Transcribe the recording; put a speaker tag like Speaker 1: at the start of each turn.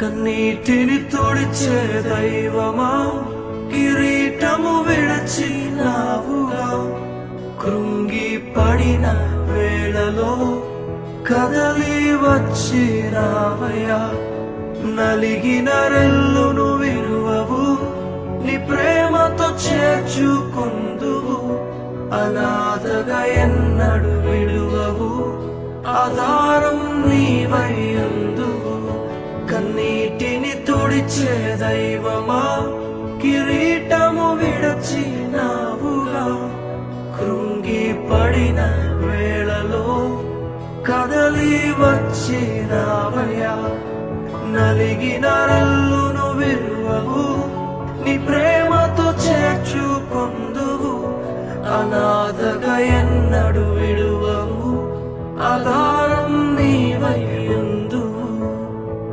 Speaker 1: కన్నీటిని తుడిచే దైవమా, కిరీటము విడచినావుగా. కృంగి పడిన వేళలో కదలి వచ్చినావయ్యా. నలిగిన రెల్లును విరువవు, నీ ప్రేమతో చేర్చుకుందువు. అనాథగా ఎన్నడు విడువవు, ఆధారం నీవైయుందువు. కన్నీటిని తుడిచే దైవమా, కిరీటము విడచినావుగా. కృంగి పడిన వేళలో కదలి వచ్చినావయ్యా. నలిగిన రెల్లును విరువవు, నీ ప్రేమతో చేర్చుకుందువు. అనాథగా ఎన్నడు విడువవు, ఆధారం